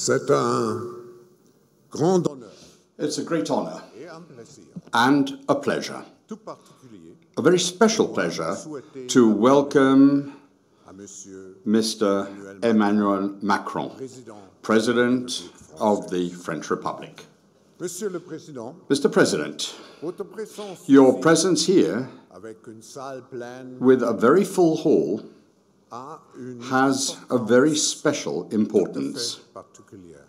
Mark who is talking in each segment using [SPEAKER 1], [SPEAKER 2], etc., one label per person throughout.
[SPEAKER 1] C'est un grand honneur.
[SPEAKER 2] It's a great honor and a pleasure,
[SPEAKER 1] Tout particulier
[SPEAKER 2] a very special pleasure to welcome Mr. Emmanuel Macron, President of the French Republic.
[SPEAKER 1] Monsieur le Président,
[SPEAKER 2] Mr. President,
[SPEAKER 1] votre présence
[SPEAKER 2] your
[SPEAKER 1] ici,
[SPEAKER 2] presence here
[SPEAKER 1] avec une salle pleine,
[SPEAKER 2] with a very full hall
[SPEAKER 1] a une
[SPEAKER 2] has a very special importance
[SPEAKER 1] tout à fait particulière.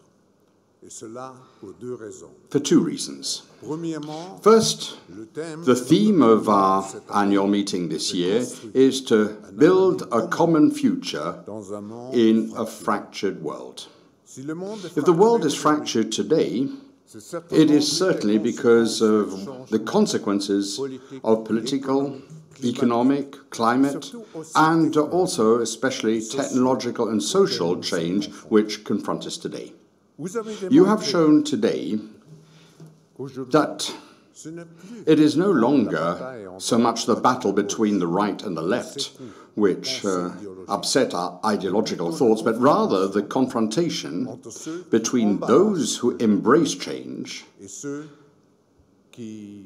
[SPEAKER 1] Et cela pour deux raisons.
[SPEAKER 2] for two reasons.
[SPEAKER 1] Premièrement,
[SPEAKER 2] First,
[SPEAKER 1] le thème
[SPEAKER 2] the theme of our annual meeting this year is to build a common future
[SPEAKER 1] dans un monde
[SPEAKER 2] in a fractured world.
[SPEAKER 1] Si le monde est
[SPEAKER 2] If the world
[SPEAKER 1] fracturé
[SPEAKER 2] is fractured today,
[SPEAKER 1] c'est certainement
[SPEAKER 2] it is
[SPEAKER 1] dû
[SPEAKER 2] certainly
[SPEAKER 1] aux
[SPEAKER 2] because of
[SPEAKER 1] conséquences
[SPEAKER 2] the consequences of political, economic, climate, and also especially technological and social change which confront us today.
[SPEAKER 1] Vous avez
[SPEAKER 2] You have
[SPEAKER 1] démontré
[SPEAKER 2] shown today
[SPEAKER 1] qu'aujourd'hui,
[SPEAKER 2] that
[SPEAKER 1] ce n'est plus
[SPEAKER 2] it is no longer so much the battle between the right and the left which upset our ideological thoughts, but rather the confrontation
[SPEAKER 1] entre ceux
[SPEAKER 2] between those who embrace change
[SPEAKER 1] et ceux qui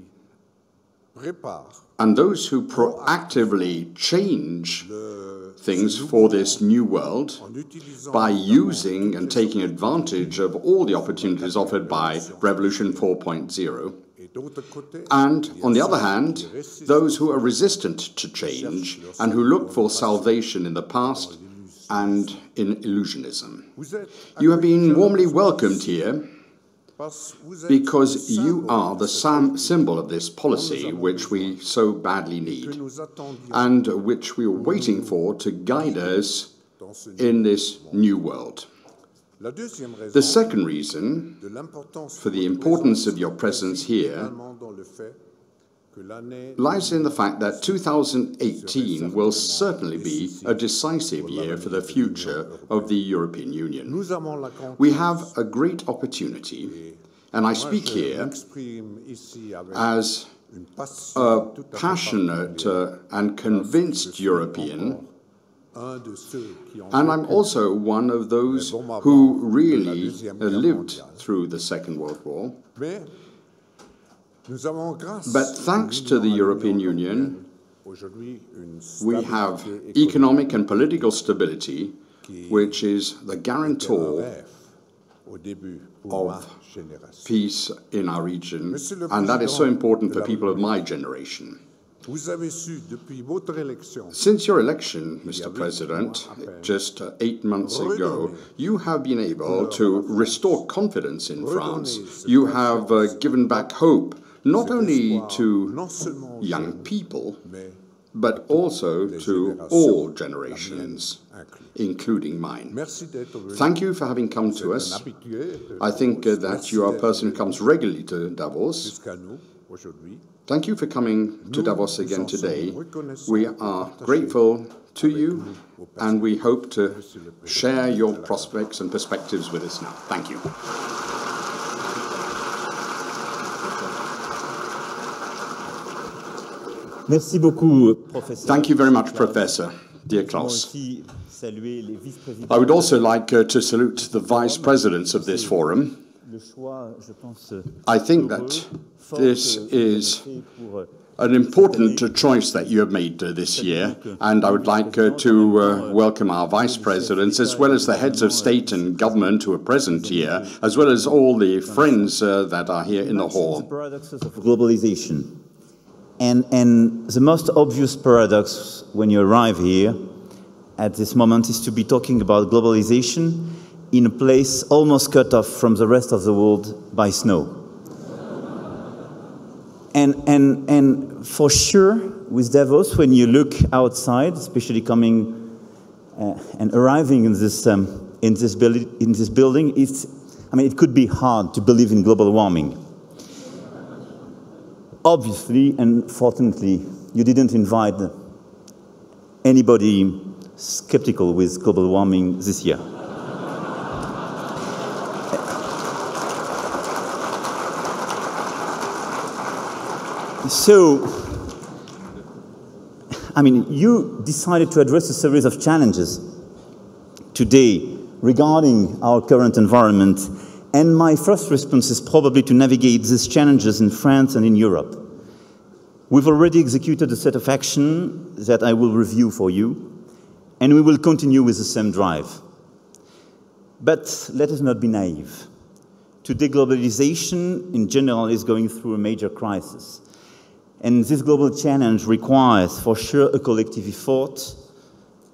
[SPEAKER 1] préparent
[SPEAKER 2] and those who proactively change
[SPEAKER 1] le
[SPEAKER 2] things for this new world
[SPEAKER 1] en utilisant
[SPEAKER 2] by using and taking advantage of all the opportunities offered by Revolution 4.0.
[SPEAKER 1] et d'autre côté
[SPEAKER 2] And, on the other hand, those who are resistant to change and who look for salvation in the past and in illusionism.
[SPEAKER 1] vous êtes
[SPEAKER 2] You have been warmly welcomed here
[SPEAKER 1] parce que vous êtes
[SPEAKER 2] because
[SPEAKER 1] le
[SPEAKER 2] you
[SPEAKER 1] symbole
[SPEAKER 2] are the
[SPEAKER 1] de ce
[SPEAKER 2] symbol of this policy which we so badly
[SPEAKER 1] que
[SPEAKER 2] need
[SPEAKER 1] nous attendions
[SPEAKER 2] and which we are waiting for to guide us
[SPEAKER 1] dans ce
[SPEAKER 2] in this new world.
[SPEAKER 1] La deuxième raison
[SPEAKER 2] The second reason
[SPEAKER 1] de l'importance
[SPEAKER 2] for the
[SPEAKER 1] de votre
[SPEAKER 2] importance
[SPEAKER 1] présence
[SPEAKER 2] of your presence here
[SPEAKER 1] également dans le fait que l'année
[SPEAKER 2] lies in the fact that 2018 will certainly be a decisive year for the future of the European Union.
[SPEAKER 1] nous avons la
[SPEAKER 2] We have a great opportunity, and I speak here
[SPEAKER 1] m'exprime ici avec
[SPEAKER 2] as
[SPEAKER 1] une passion
[SPEAKER 2] a
[SPEAKER 1] tout à fait
[SPEAKER 2] passionate
[SPEAKER 1] particulière.
[SPEAKER 2] and convinced European,
[SPEAKER 1] Un de ceux qui ont
[SPEAKER 2] and I'm
[SPEAKER 1] vécu
[SPEAKER 2] also one of those who really lived through the Second World War.
[SPEAKER 1] Mais nous avons grâce
[SPEAKER 2] But thanks to the European Union,
[SPEAKER 1] aujourd'hui une
[SPEAKER 2] we have
[SPEAKER 1] stabilité
[SPEAKER 2] economic and political stability, which is the
[SPEAKER 1] économique
[SPEAKER 2] guarantor
[SPEAKER 1] au début pour ma
[SPEAKER 2] of
[SPEAKER 1] génération.
[SPEAKER 2] peace in our region, and that is so important for people of my generation.
[SPEAKER 1] Vous avez su depuis votre élection
[SPEAKER 2] Since your election, Mr. President, just 8 months ago, you have been able to restore confidence in France. You have given back hope, not only to
[SPEAKER 1] non seulement aux
[SPEAKER 2] young
[SPEAKER 1] jeunes,
[SPEAKER 2] people,
[SPEAKER 1] mais
[SPEAKER 2] but also to all generations, including mine.
[SPEAKER 1] merci d'être venu.
[SPEAKER 2] Thank you for having come to
[SPEAKER 1] Un
[SPEAKER 2] us.
[SPEAKER 1] habitué de
[SPEAKER 2] I think that
[SPEAKER 1] Merci
[SPEAKER 2] you are a
[SPEAKER 1] d'être
[SPEAKER 2] person who
[SPEAKER 1] venu
[SPEAKER 2] comes regularly to Davos.
[SPEAKER 1] jusqu'à nous aujourd'hui.
[SPEAKER 2] Thank you for coming to Davos again
[SPEAKER 1] nous en
[SPEAKER 2] today.
[SPEAKER 1] sommes reconnaissants
[SPEAKER 2] We
[SPEAKER 1] de
[SPEAKER 2] are
[SPEAKER 1] partager
[SPEAKER 2] grateful to
[SPEAKER 1] avec
[SPEAKER 2] you,
[SPEAKER 1] nous vos
[SPEAKER 2] and we hope to
[SPEAKER 1] Monsieur le Président.
[SPEAKER 2] share your prospects and perspectives with us now. Thank you.
[SPEAKER 3] Merci beaucoup, professeur.
[SPEAKER 2] Thank you very much, Professor, dear
[SPEAKER 3] Moi
[SPEAKER 2] Klaus.
[SPEAKER 3] aussi saluer les vice-présidents.
[SPEAKER 2] I would also like to salute the vice presidents of this forum.
[SPEAKER 3] Le choix, je pense,
[SPEAKER 2] I think
[SPEAKER 3] heureux,
[SPEAKER 2] that
[SPEAKER 3] fort
[SPEAKER 2] this
[SPEAKER 3] que vous avez
[SPEAKER 2] is
[SPEAKER 3] fait pour,
[SPEAKER 2] an important choice that you have made this year, and I would like to welcome our vice presidents as well as the heads of state and government who are present here, as well as all the friends that are here in the
[SPEAKER 3] the
[SPEAKER 2] hall.
[SPEAKER 3] paradoxes of globalization. And the most obvious paradox when you arrive here at this moment is to be talking about globalization in a place almost cut off from the rest of the world by snow. And for sure, with Davos, when you look outside, especially coming and arriving in this building, it could be hard to believe in global warming. Obviously, and fortunately, you didn't invite anybody skeptical with global warming this year. So, you decided to address a series of challenges today regarding our current environment. And my first response is probably to navigate these challenges in France and in Europe. We've already executed a set of action that I will review for you, and we will continue with the same drive. But let us not be naive. Today, globalization in general is going through a major crisis. And this global challenge requires, for sure, a collective effort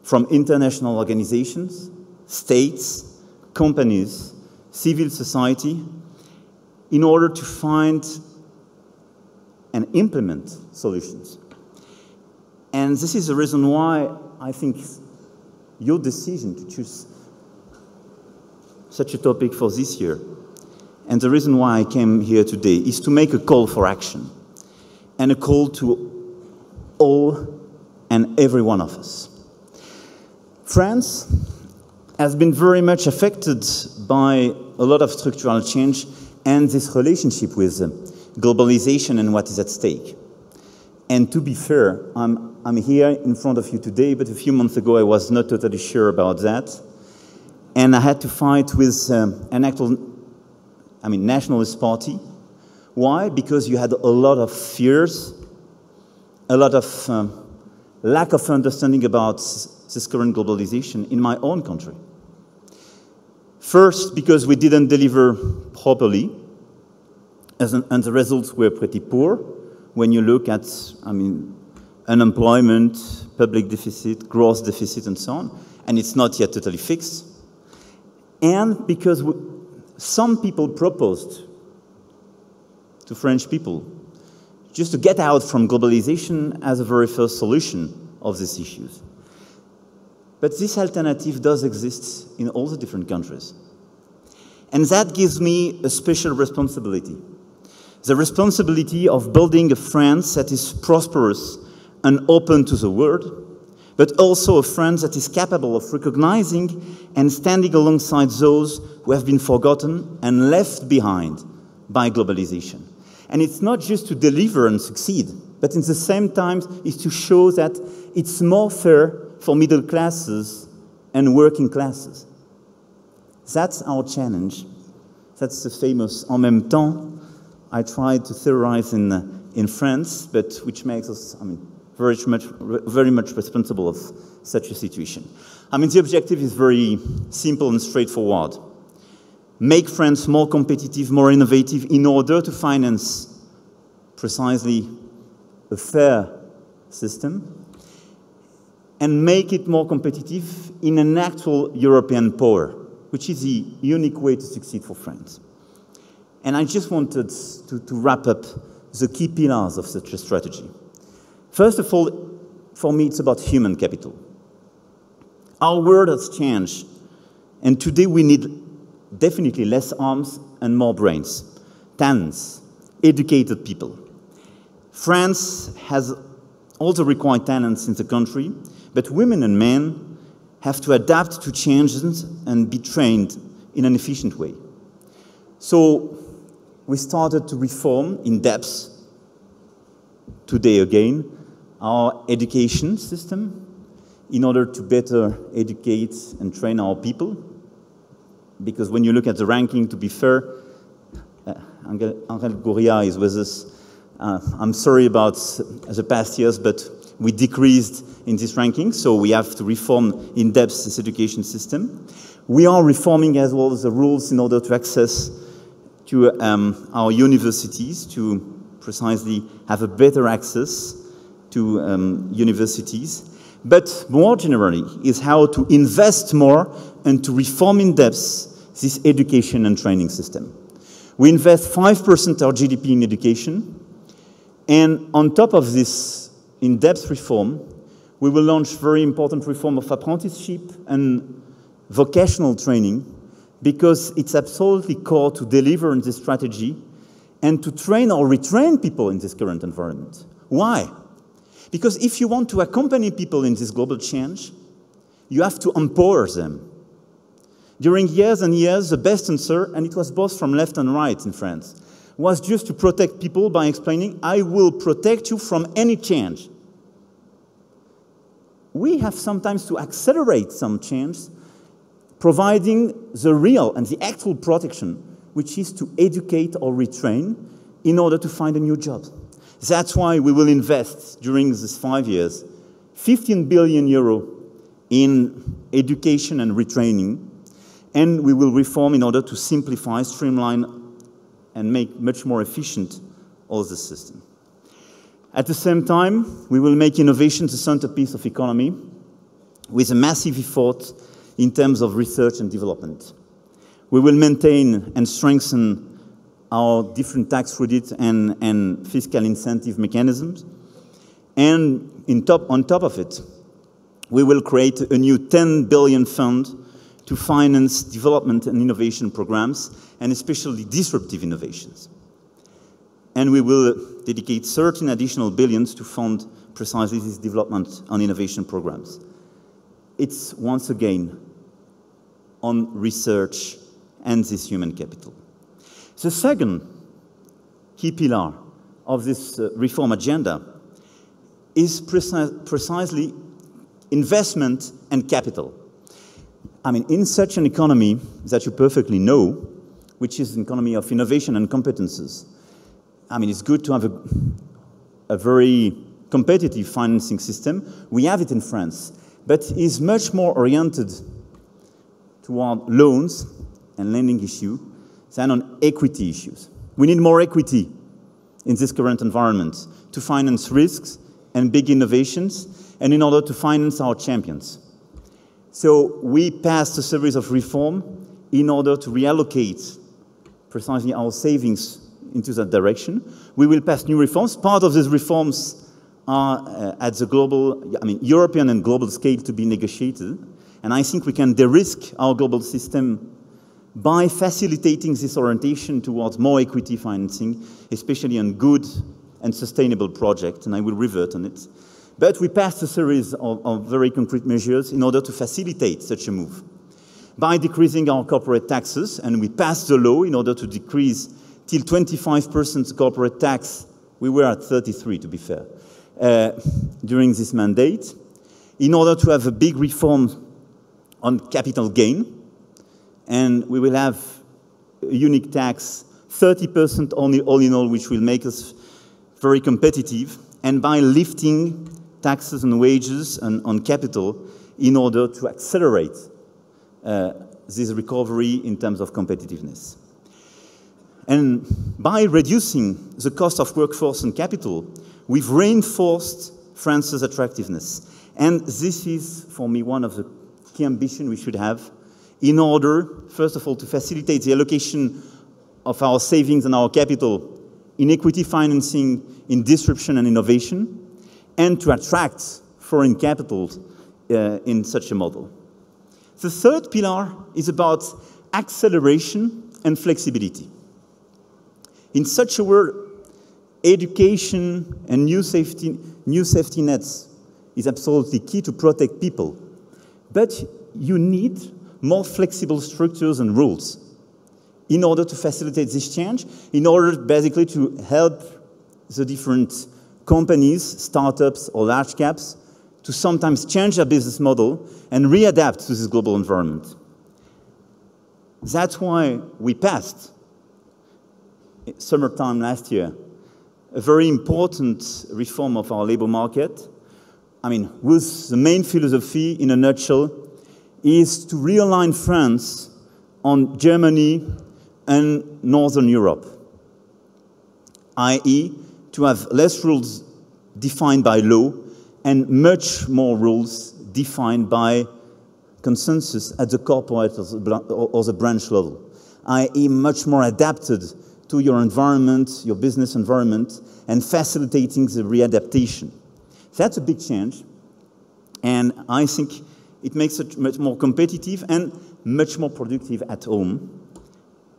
[SPEAKER 3] from international organizations, states, companies, civil society, in order to find and implement solutions. And this is the reason why I think your decision to choose such a topic for this year, and the reason why I came here today, is to make a call for action, and a call to all and every one of us. France has been very much affected by a lot of structural change and this relationship with globalization and what is at stake. And to be fair, I'm here in front of you today, but a few months ago I was not totally sure about that. And I had to fight with an actual, nationalist party. Why? Because you had a lot of fears, a lot of lack of understanding about this current globalization in my own country. First, because we didn't deliver properly, and the results were pretty poor when you look at, unemployment, public deficit, gross deficit, and so on, and it's not yet totally fixed. And because some people proposed to French people just to get out from globalization as a very first solution of these issues. But this alternative does exist in all the different countries. And that gives me a special responsibility. The responsibility of building a France that is prosperous and open to the world, but also a France that is capable of recognizing and standing alongside those who have been forgotten and left behind by globalization. And it's not just to deliver and succeed, but in the same time is to show that it's more fair for middle classes and working classes. That's our challenge. That's the famous en même temps I tried to theorize in France, but which makes us, very much responsible of such a situation. The objective is very simple and straightforward. Make France more competitive, more innovative in order to finance precisely a fair system, and make it more competitive in an actual European power, which is the unique way to succeed for France. And I just wanted to wrap up the key pillars of such a strategy. First of all, for me, it's about human capital. Our world has changed, and today we need definitely less arms and more brains, talents, educated people. France has all the required talents in the country, but women and men have to adapt to changes and be trained in an efficient way. So we started to reform in depth, today again, our education system in order to better educate and train our people. Because when you look at the ranking, to be fair, Angel Gurria is with us. I'm sorry about the past years, but we decreased in this ranking, so we have to reform in depth this education system. We are reforming as well the rules in order to access to our universities, to precisely have a better access to universities. But more generally is how to invest more and to reform in depth this education and training system. We invest 5% of our GDP in education, and on top of this in-depth reform, we will launch very important reform of apprenticeship and vocational training, because it's absolutely core to deliver on this strategy and to train or retrain people in this current environment. Why? Because if you want to accompany people in this global change, you have to empower them. During years and years, the best answer, and it was both from left and right in France, was just to protect people by explaining, I will protect you from any change. We have sometimes to accelerate some change providing the real and the actual protection, which is to educate or retrain in order to find a new job. That's why we will invest during these 5 years 15 billion euro in education and retraining, and we will reform in order to simplify, streamline, and make much more efficient all the system. At the same time, we will make innovation the centerpiece of economy with a massive effort in terms of research and development. We will maintain and strengthen our different tax credit and fiscal incentive mechanisms. And on top of it, we will create a new 10 billion fund to finance development and innovation programs, and especially disruptive innovations. And we will dedicate 13 additional billions to fund precisely this development and innovation programs. It's once again on research and this human capital. The second key pillar of this reform agenda is precisely investment and capital. I mean, in such an economy that you perfectly know, which is an economy of innovation and competences, I mean, it's good to have a very competitive financing system. We have it in France, but it's much more oriented toward loans and lending issue than on equity issues. We need more equity in this current environment to finance risks and big innovations, and in order to finance our champions. So we passed a series of reforms in order to reallocate precisely our savings into that direction. We will pass new reforms. Part of these reforms are at the global, European and global scale to be negotiated. And I think we can de-risk our global system by facilitating this orientation towards more equity financing, especially on good and sustainable projects, and I will revert on it. But we passed a series of very concrete measures in order to facilitate such a move. By decreasing our corporate taxes, and we passed the law in order to decrease till 25% corporate tax. We were at 33, to be fair, during this mandate, in order to have a big reform on capital gain. And we will have a unique tax, 30% only, all in all, which will make us very competitive, and by lifting taxes on wages and on capital in order to accelerate this recovery in terms of competitiveness. And by reducing the cost of workforce and capital, we've reinforced France's attractiveness. And this is, for me, one of the key ambitions we should have in order, first of all, to facilitate the allocation of our savings and our capital in equity financing, in disruption and innovation, and to attract foreign capital in such a model. The third pillar is about acceleration and flexibility. In such a world, education and new safety nets is absolutely key to protect people. But you need more flexible structures and rules in order to facilitate this change, in order basically to help the different companies, startups or large caps to sometimes change their business model and readapt to this global environment. That's why we passed, summertime last year, a very important reform of our labor market. I mean, whose the main philosophy, in a nutshell, is to realign France on Germany and Northern Europe, i.e., to have less rules defined by law and much more rules defined by consensus at the corporate or the branch level, i.e., much more adapted to your environment, your business environment, and facilitating the readaptation. That's a big change, and I think it makes it much more competitive and much more productive at home.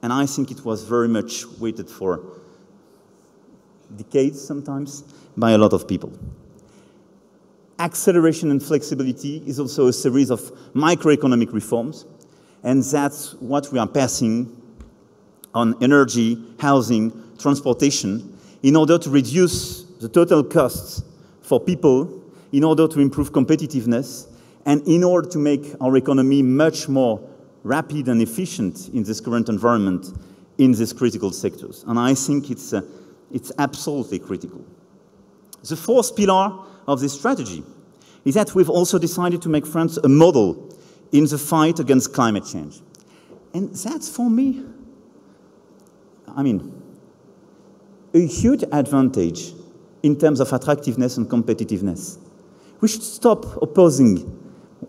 [SPEAKER 3] And I think it was very much waited for decades sometimes by a lot of people. Acceleration and flexibility is also a series of microeconomic reforms, and that's what we are passing on energy, housing, transportation, in order to reduce the total costs for people, in order to improve competitiveness, and in order to make our economy much more rapid and efficient in this current environment in these critical sectors. And I think it's absolutely critical. The fourth pillar of this strategy is that we've also decided to make France a model in the fight against climate change. And that's, for me, I mean, a huge advantage in terms of attractiveness and competitiveness. We should stop opposing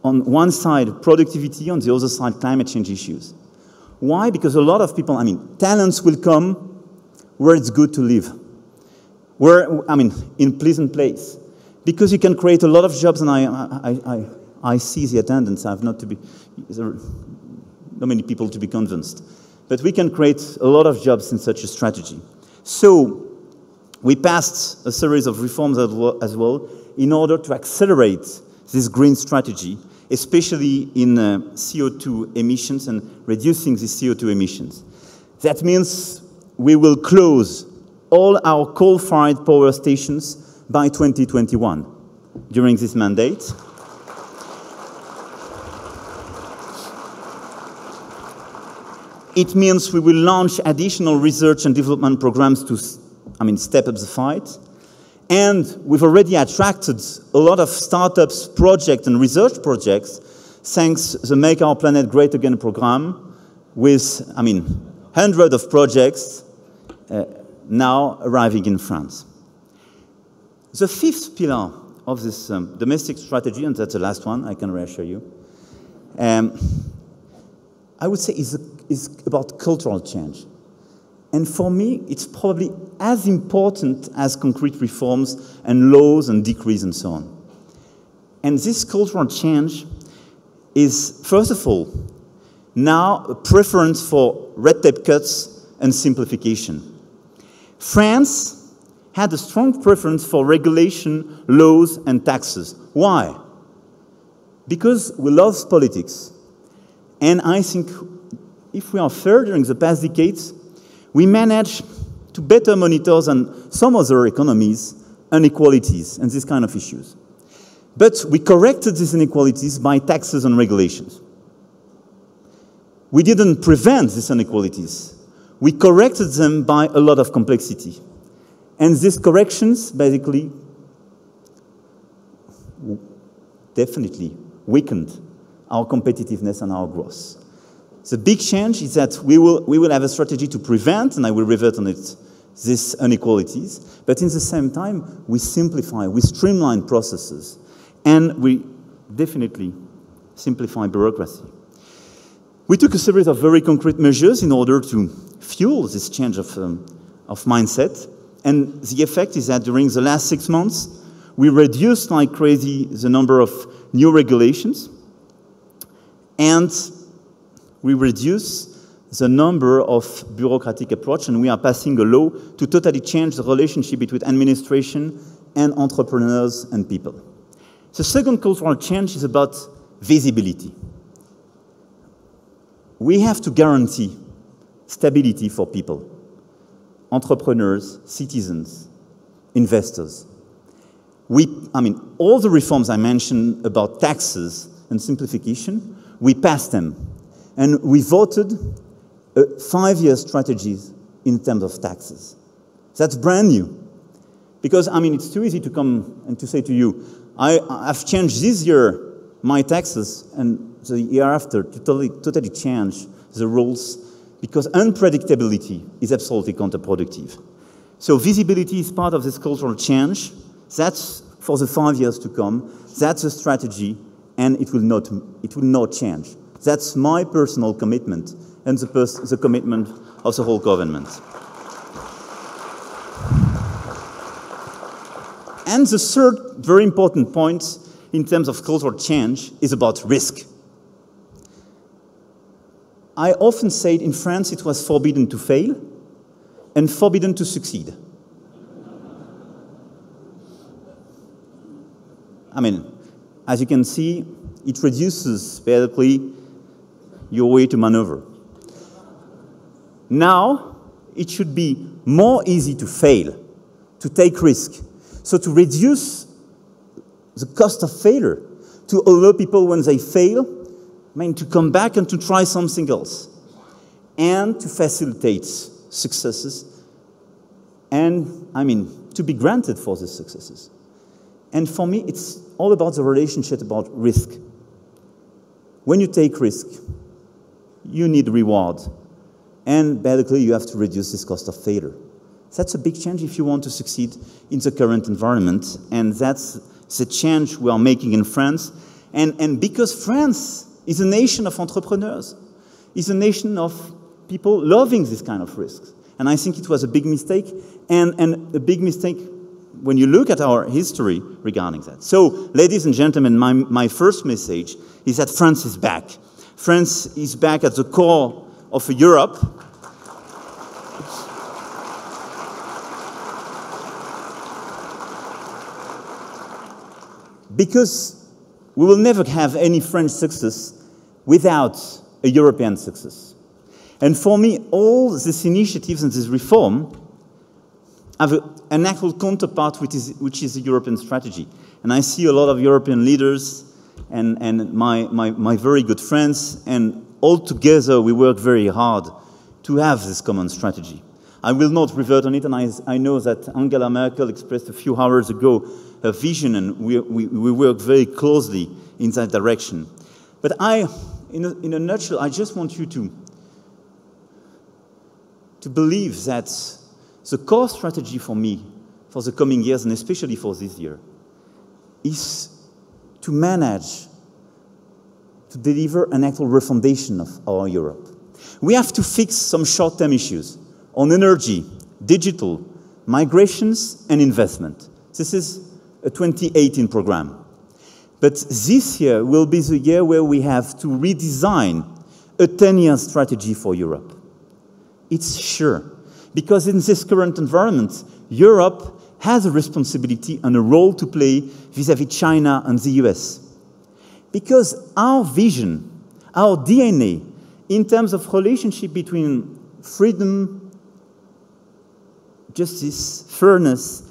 [SPEAKER 3] on one side productivity, on the other side climate change issues. Why? Because a lot of people, I mean, talents will come where it's good to live, where, I mean, in pleasant place. Because you can create a lot of jobs, and I see the attendance. I have not many people to be convinced. But we can create a lot of jobs in such a strategy. So we passed a series of reforms as well in order to accelerate this green strategy, especially in CO2 emissions and reducing the CO2 emissions. That means we will close all our coal-fired power stations by 2021 during this mandate. It means we will launch additional research and development programs to, step up the fight. And we've already attracted a lot of startups, projects, and research projects, thanks to the Make Our Planet Great Again program, with, hundreds of projects now arriving in France. The fifth pillar of this domestic strategy, and that's the last one, I can reassure you, I would say is about cultural change. And for me, it's probably as important as concrete reforms and laws and decrees and so on. And this cultural change is, first of all, now a preference for red tape cuts and simplification. France had a strong preference for regulation, laws, and taxes. Why? Because we love politics. And I think if we are fair during the past decades, we managed to better monitor than some other economies inequalities and these kind of issues. But we corrected these inequalities by taxes and regulations. We didn't prevent these inequalities. We corrected them by a lot of complexity. And these corrections basically definitely weakened our competitiveness and our growth. The big change is that we will have a strategy to prevent, and I will revert on it, these inequalities, but in the same time, we simplify, we streamline processes, and we definitely simplify bureaucracy. We took a series of very concrete measures in order to fuel this change of mindset, and the effect is that during the last 6 months, we reduced like crazy the number of new regulations, and we reduce the number of bureaucratic approach, and we are passing a law to totally change the relationship between administration and entrepreneurs and people. The second cultural change is about visibility. We have to guarantee stability for people, entrepreneurs, citizens, investors. All the reforms I mentioned about taxes and simplification, we passed them. And we voted a 5-year strategy in terms of taxes. That's brand new. Because, it's too easy to come and to say to you, I've changed this year my taxes, and the year after to totally change the rules, because unpredictability is absolutely counterproductive. So visibility is part of this cultural change. That's for the 5 years to come. That's a strategy, and it will not change. That's my personal commitment and the commitment of the whole government. And the third very important point in terms of cultural change is about risk. I often say in France it was forbidden to fail and forbidden to succeed. As you can see, it reduces basically your way to maneuver. Now, it should be more easy to fail, to take risk. So to reduce the cost of failure, to allow people when they fail to come back and to try something else, and to facilitate successes, and, to be granted for these successes. And for me, it's all about the relationship about risk. When you take risk, you need reward. And basically, you have to reduce this cost of failure. That's a big change if you want to succeed in the current environment. And that's the change we are making in France. And because France is a nation of entrepreneurs, is a nation of people loving this kind of risks. And I think it was a big mistake, and a big mistake when you look at our history regarding that. So, ladies and gentlemen, my first message is that France is back. France is back at the core of Europe. Because we will never have any French success without a European success. And for me, all these initiatives and this reform have an actual counterpart which is a European strategy. And I see a lot of European leaders and my very good friends, and all together we work very hard to have this common strategy. I will not revert on it, and I know that Angela Merkel expressed a few hours ago her vision, and we work very closely in that direction. But in a nutshell, I just want you to believe that the core strategy for me, for the coming years, and especially for this year, is to manage to deliver an actual refoundation of our Europe. We have to fix some short-term issues on energy, digital, migrations, and investment. This is a 2018 program. But this year will be the year where we have to redesign a 10-year strategy for Europe. It's sure. Because in this current environment, Europe has a responsibility and a role to play vis-à-vis China and the US. Because our vision, our DNA, in terms of relationship between freedom, justice, fairness,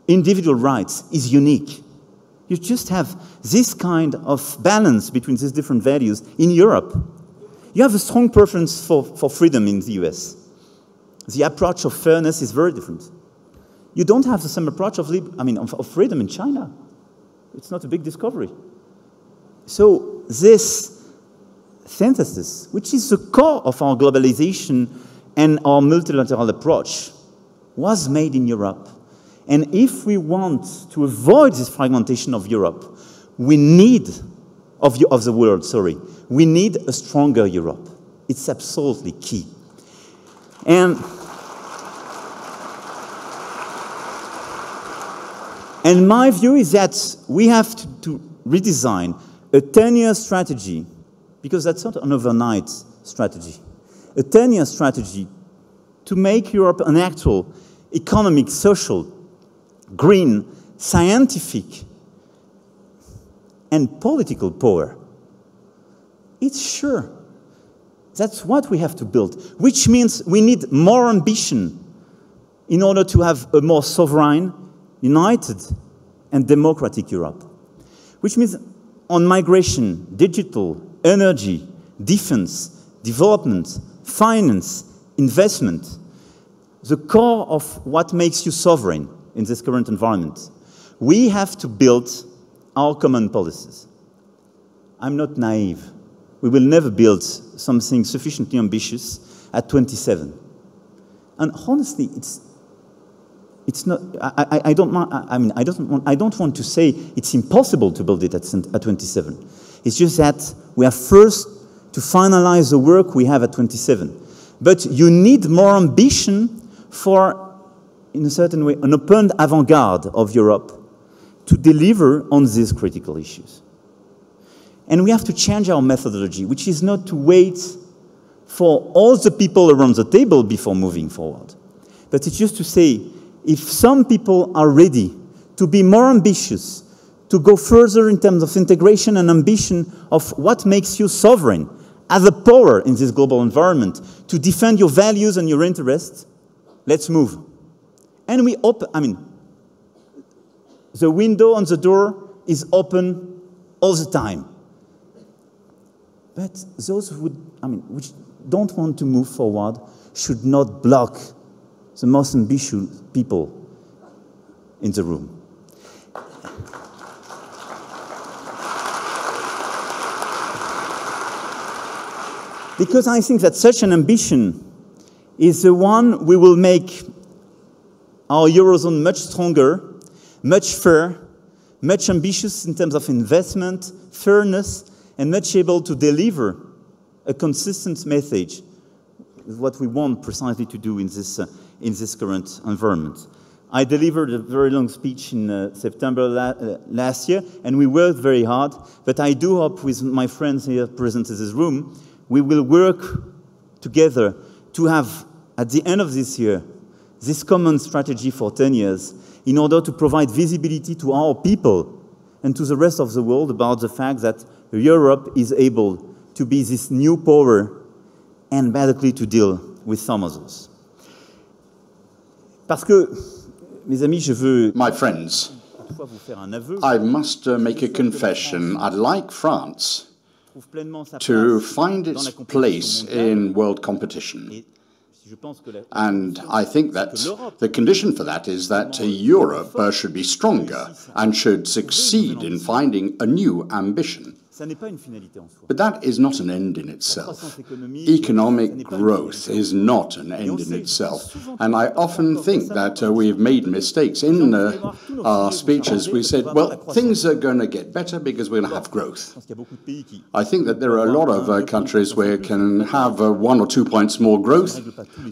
[SPEAKER 3] individual rights, is unique. You just have this kind of balance between these different values in Europe. You have a strong preference for freedom in the US. The approach of fairness is very different. You don't have the same approach of freedom in China. It's not a big discovery. So this synthesis, which is the core of our globalization and our multilateral approach, was made in Europe. And if we want to avoid this fragmentation of Europe, we need, of the world, sorry, we need a stronger Europe. It's absolutely key. And my view is that we have to redesign a 10-year strategy, because that's not an overnight strategy, a 10-year strategy to make Europe an actual economic, social, green, scientific, and political power. It's sure. That's what we have to build, which means we need more ambition in order to have a more sovereign, united, and democratic Europe. Which means on migration, digital, energy, defense, development, finance, investment, the core of what makes you sovereign in this current environment, we have to build our common policies. I'm not naive. We will never build something sufficiently ambitious at 27. And honestly, it's not. I don't want to say it's impossible to build it at 27. It's just that we have first to finalize the work we have at 27. But you need more ambition for, in a certain way, an open avant-garde of Europe to deliver on these critical issues. And we have to change our methodology, which is not to wait for all the people around the table before moving forward. But it's just to say, if some people are ready to be more ambitious, to go further in terms of integration and ambition of what makes you sovereign as a power in this global environment, to defend your values and your interests, let's move. And we open, the window on the door is open all the time. but those who which don't want to move forward should not block the most ambitious people in the room. Because I think that such an ambition is the one we will make our Eurozone much stronger, much fair, much ambitious in terms of investment, fairness, and much able to deliver a consistent message, is what we want precisely to do in this current environment. I delivered a very long speech in September last year, and we worked very hard, but I do hope with my friends here present in this room, we will work together to have, at the end of this year, this common strategy for 10 years in order to provide visibility to our people and to the rest of the world about the fact that Europe is able to be this new power and basically to deal with some of those. Parce que, mes amis, je veux...
[SPEAKER 2] My friends, I must make a confession. I'd like France to find its place in world competition. And I think that the condition for that is that Europe should be stronger and should succeed in finding a new ambition. But that is not an end in itself. Economic growth is not an end in itself. And I often think that we've made mistakes. In our speeches, we said, well, things are going to get better because we're going to have growth. I think that there are a lot of countries where you can have 1 or 2 points more growth,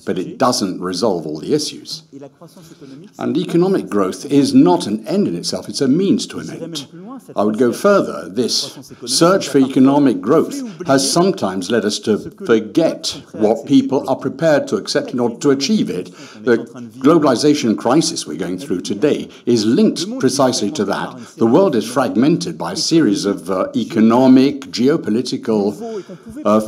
[SPEAKER 2] but it doesn't resolve all the issues. And economic growth is not an end in itself, it's a means to an end. I would go further. This search for economic growth has sometimes led us to forget what people are prepared to accept in order to achieve it. The globalization crisis we're going through today is linked precisely to that. The world is fragmented by a series of economic, geopolitical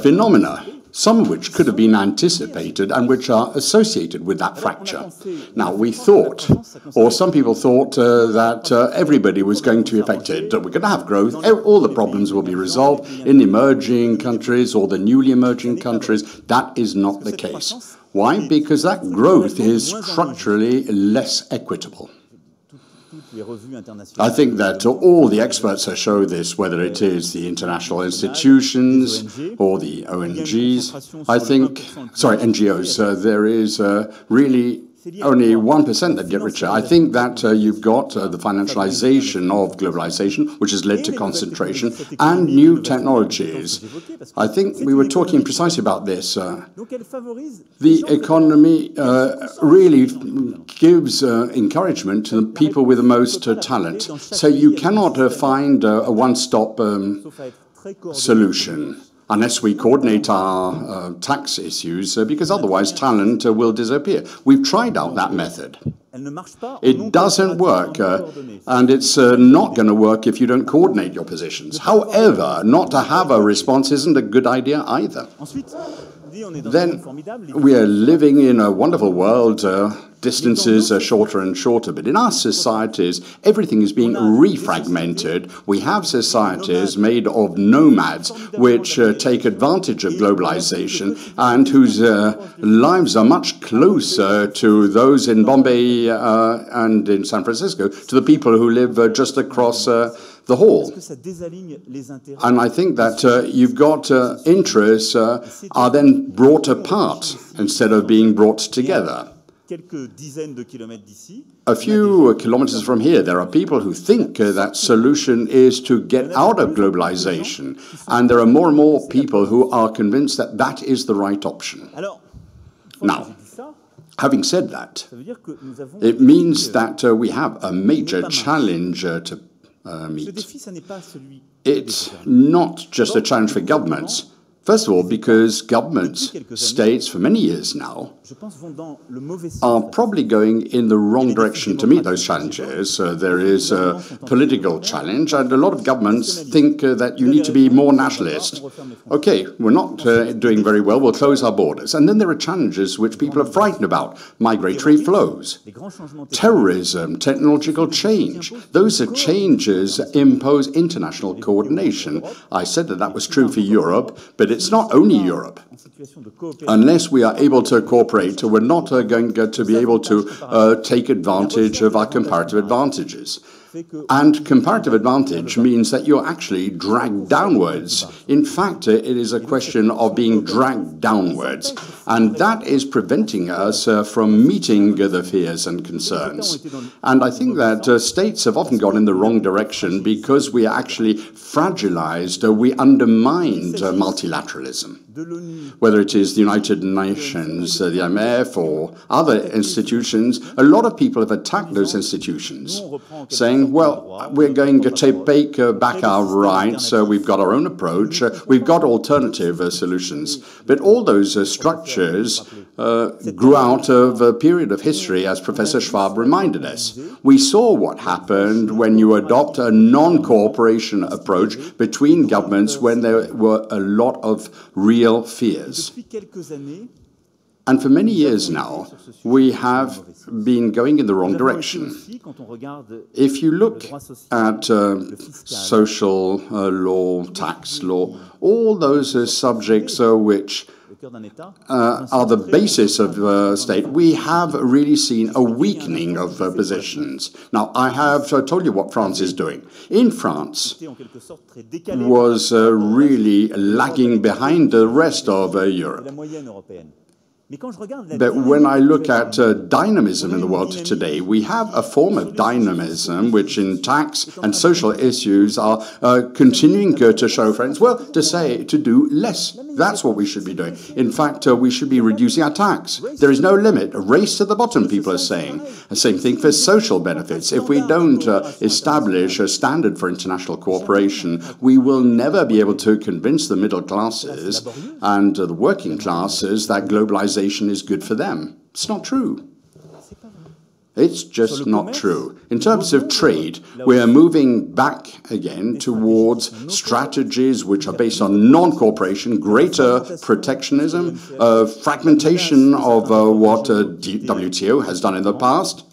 [SPEAKER 2] phenomena, some of which could have been anticipated and which are associated with that fracture. Now, we thought, or some people thought, that everybody was going to be affected. We're going to have growth, all the problems will be resolved in emerging countries or the newly emerging countries. That is not the case. Why? Because that growth is structurally less equitable. I think that all the experts show this, whether it is the international institutions or the ONGs. I think, sorry, NGOs, there is really only 1% that get richer. I think that you've got the financialization of globalization, which has led to concentration, and new technologies. I think we were talking precisely about this. The economy really gives encouragement to the people with the most talent. So you cannot find a one-stop solution unless we coordinate our tax issues, because otherwise talent will disappear. We've tried out that method. It doesn't work, and it's not going to work if you don't coordinate your positions. However, not to have a response isn't a good idea either. Then we are living in a wonderful world. Distances are shorter and shorter, but in our societies, everything is being refragmented. We have societies made of nomads which take advantage of globalization and whose lives are much closer to those in Bombay and in San Francisco, to the people who live just across the hall. And I think that you've got interests are then brought apart instead of being brought together. A few kilometers from here, there are people who think that solution is to get out of globalization, and there are more and more people who are convinced that that is the right option. Now, having said that, it means that we have a major challenge to meet. It's not just a challenge for governments. First of all, because governments, states, for many years now, are probably going in the wrong direction to meet those challenges. There is a political challenge, and a lot of governments think that you need to be more nationalist. Okay, we're not doing very well, we'll close our borders. And then there are challenges which people are frightened about. Migratory flows, terrorism, technological change. Those are changes impose international coordination. I said that that was true for Europe, but it's not only Europe. Unless we are able to cooperate, we're not going to be able to take advantage of our comparative advantages. And comparative advantage means that you're actually dragged downwards. In fact, it is a question of being dragged downwards. And that is preventing us from meeting the fears and concerns. And I think that states have often gone in the wrong direction because we are actually fragilized, we undermined multilateralism. Whether it is the United Nations, the IMF, or other institutions, a lot of people have attacked those institutions, saying, well, we're going to take back our rights, we've got our own approach, we've got alternative solutions. But all those structures grew out of a period of history, as Professor Schwab reminded us. We saw what happened when you adopt a non-cooperation approach between governments when there were a lot of real fears. And for many years now, we have been going in the wrong direction. If you look at social law, tax law, all those subjects which are the basis of state, we have really seen a weakening of positions. Now, I have told you what France is doing. In France, was really lagging behind the rest of Europe. But when I look at dynamism in the world today, we have a form of dynamism which in tax and social issues are continuing to show friends, well, to do less. That's what we should be doing. In fact, we should be reducing our tax. There is no limit. A race to the bottom, people are saying. The same thing for social benefits. If we don't establish a standard for international cooperation, we will never be able to convince the middle classes and the working classes that globalization is good for them. It's not true. It's just not true. In terms of trade, we are moving back again towards strategies which are based on non-cooperation, greater protectionism, fragmentation of what WTO has done in the past.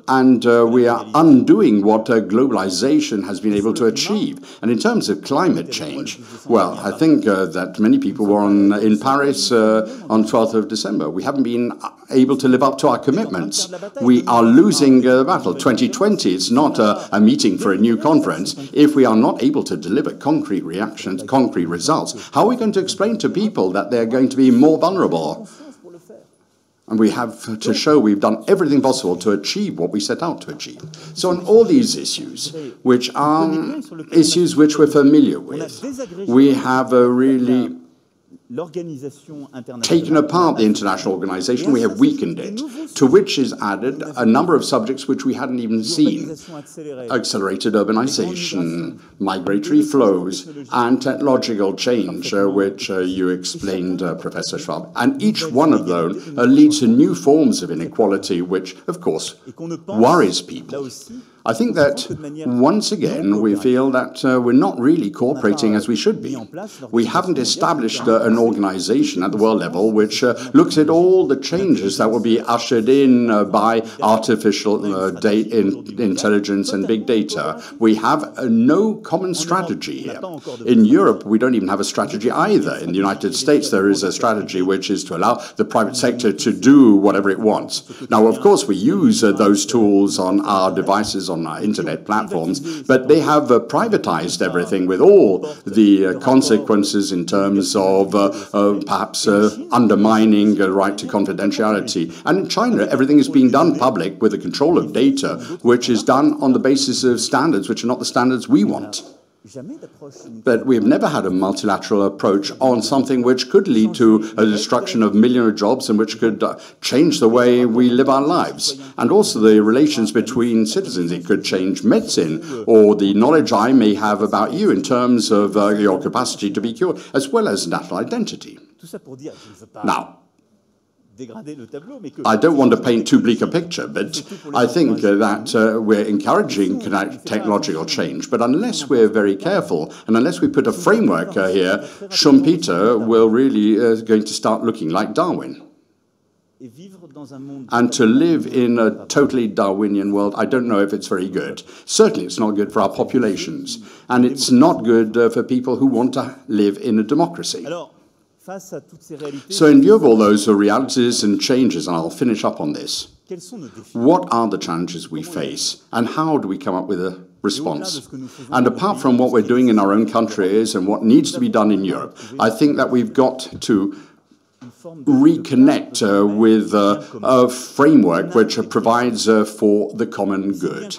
[SPEAKER 2] And we are undoing what globalization has been able to achieve. And in terms of climate change, well, I think that many people were in Paris on 12th of December. We haven't been able to live up to our commitments. We are losing the battle. 2020 is not a meeting for a new conference. If we are not able to deliver concrete reactions, concrete results, how are we going to explain to people that they're going to be more vulnerable? And we have to show we've done everything possible to achieve what we set out to achieve. So on all these issues, which are issues which we're familiar with, we have really taken apart the international organization, we have weakened it, to which is added a number of subjects which we hadn't even seen. Accelerated urbanization, migratory flows, and technological change, which you explained, Professor Schwab. And each one of those leads to new forms of inequality, which, of course, worries people. I think that, once again, we feel that we're not really cooperating as we should be. We haven't established an organization at the world level which looks at all the changes that will be ushered in by artificial intelligence and big data. We have no common strategy here. In Europe, we don't even have a strategy either. In the United States, there is a strategy which is to allow the private sector to do whatever it wants. Now, of course, we use those tools on our devices, on our internet platforms, but they have privatized everything with all the consequences in terms of perhaps undermining the right to confidentiality. And in China, everything is being done public with the control of data, which is done on the basis of standards which are not the standards we want. But we've never had a multilateral approach on something which could lead to a destruction of millions of jobs and which could change the way we live our lives. And also the relations between citizens. It could change medicine or the knowledge I may have about you in terms of your capacity to be cured, as well as national identity. Now, I don't want to paint too bleak a picture, but I think that we're encouraging technological change. But unless we're very careful and unless we put a framework here, Schumpeter will really going to start looking like Darwin. And to live in a totally Darwinian world, I don't know if it's very good. Certainly it's not good for our populations. And it's not good for people who want to live in a democracy. So in view of all those realities and changes, and I'll finish up on this, what are the challenges we face and how do we come up with a response? And apart from what we're doing in our own countries and what needs to be done in Europe, I think that we've got to reconnect with a framework which provides for the common good.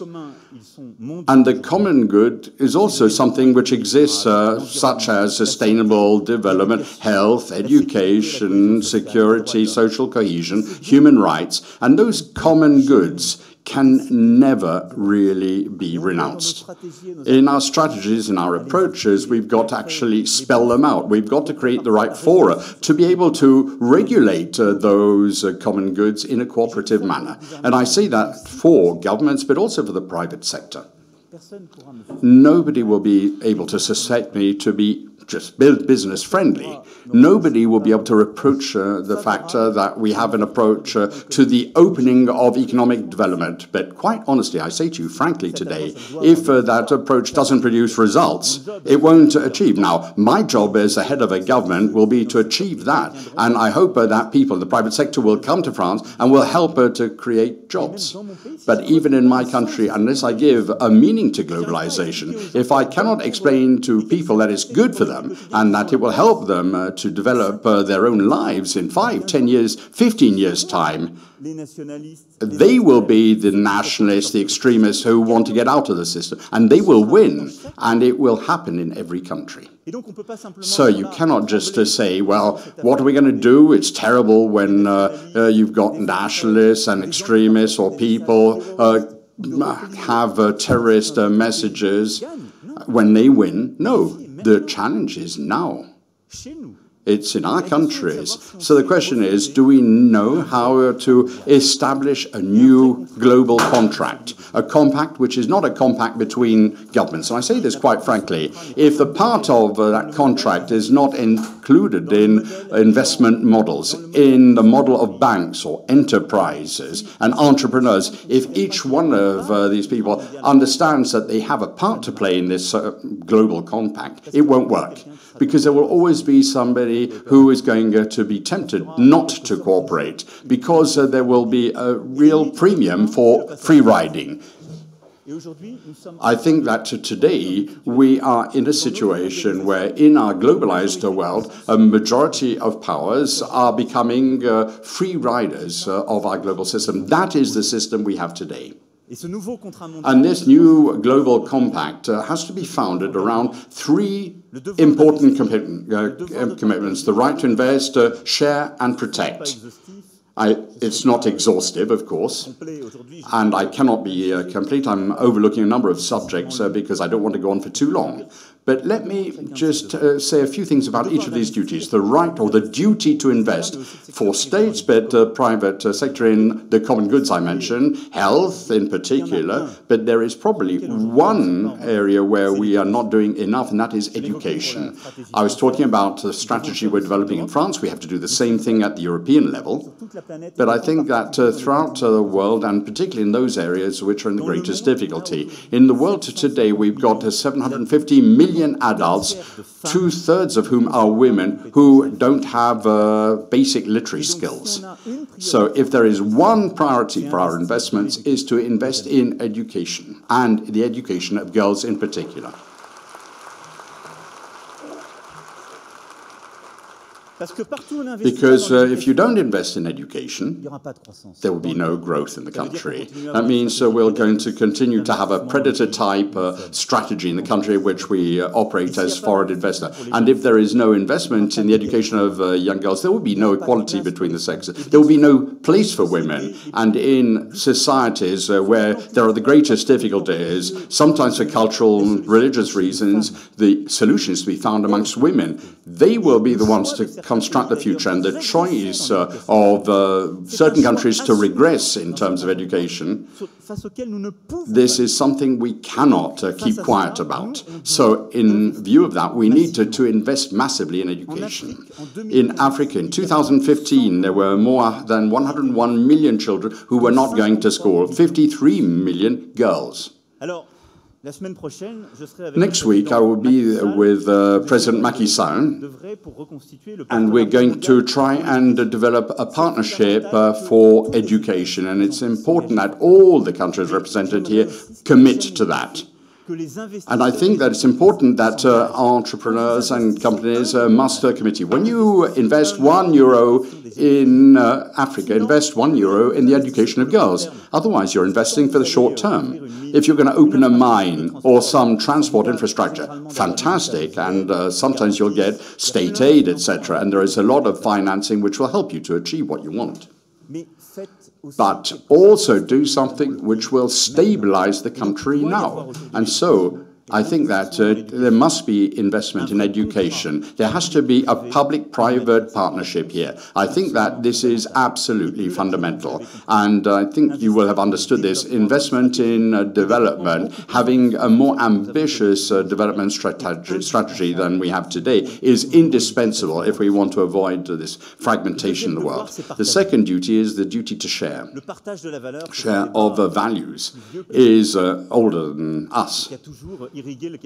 [SPEAKER 2] And the common good is also something which exists, such as sustainable development, health, education, security, social cohesion, human rights, and those common goods can never really be renounced. In our strategies, in our approaches, we've got to actually spell them out. We've got to create the right fora to be able to regulate those common goods in a cooperative manner. And I say that for governments, but also for the private sector. Nobody will be able to suspect me to be just business friendly. Nobody will be able to reproach the fact that we have an approach to the opening of economic development. But quite honestly, I say to you frankly today, if that approach doesn't produce results, it won't achieve. Now, my job as the head of a government will be to achieve that. And I hope that people in the private sector will come to France and will help to create jobs. But even in my country, unless I give a meaning to globalization, if I cannot explain to people that it's good for them, and that it will help them to develop their own lives in 5, 10 years, 15 years' time, they will be the nationalists, the extremists who want to get out of the system, and they will win, and it will happen in every country. So you cannot just say, well, what are we going to do? It's terrible when you've got nationalists and extremists or people have terrorist messages when they win. No. The challenge is now. It's in our countries. So the question is, do we know how to establish a new global contract? A compact which is not a compact between governments. And I say this quite frankly, if the part of that contract is not included in investment models, in the model of banks or enterprises and entrepreneurs, if each one of these people understands that they have a part to play in this global compact, it won't work. Because there will always be somebody who is going to be tempted not to cooperate, because there will be a real premium for free riding. I think that today we are in a situation where in our globalized world, a majority of powers are becoming free riders of our global system. That is the system we have today. And this new global compact has to be founded around 3 important commitments: the right to invest, share and protect. It's not exhaustive, of course, and I cannot be complete. I'm overlooking a number of subjects because I don't want to go on for too long. But let me just say a few things about each of these duties. The right or the duty to invest for states, but private sector in the common goods I mentioned, health in particular. But there is probably one area where we are not doing enough, and that is education. I was talking about the strategy we're developing in France. We have to do the same thing at the European level. But I think that throughout the world, and particularly in those areas which are in the greatest difficulty, in the world today we've got 750 million adults, 2/3 of whom are women, who don't have basic literary skills. So if there is one priority for our investments, is to invest in education, and the education of girls in particular. Because if you don't invest in education, there will be no growth in the country. That means we're going to continue to have a predator-type strategy in the country in which we operate as foreign investor. And if there is no investment in the education of young girls, there will be no equality between the sexes. There will be no place for women. And in societies where there are the greatest difficulties, sometimes for cultural and religious reasons, the solution is to be found amongst women. They will be the ones to construct the future, and the choice of certain countries to regress in terms of education, this is something we cannot keep quiet about. So in view of that, we need to invest massively in education. In Africa, in 2015, there were more than 101 million children who were not going to school, 53 million girls. Next week, I will be with President Macky Sall, and we're going to try and develop a partnership for education. And it's important that all the countries represented here commit to that. And I think that it's important that entrepreneurs and companies must commit. When you invest €1 in Africa, invest €1 in the education of girls. Otherwise, you're investing for the short term. If you're going to open a mine or some transport infrastructure, fantastic, and sometimes you'll get state aid, etc. And there is a lot of financing which will help you to achieve what you want. But also do something which will stabilize the country now. And so I think that there must be investment in education. There has to be a public-private partnership here. I think that this is absolutely fundamental. And I think you will have understood this. Investment in development, having a more ambitious development strategy than we have today, is indispensable if we want to avoid this fragmentation in the world. The second duty is the duty to share. Share of values is older than us,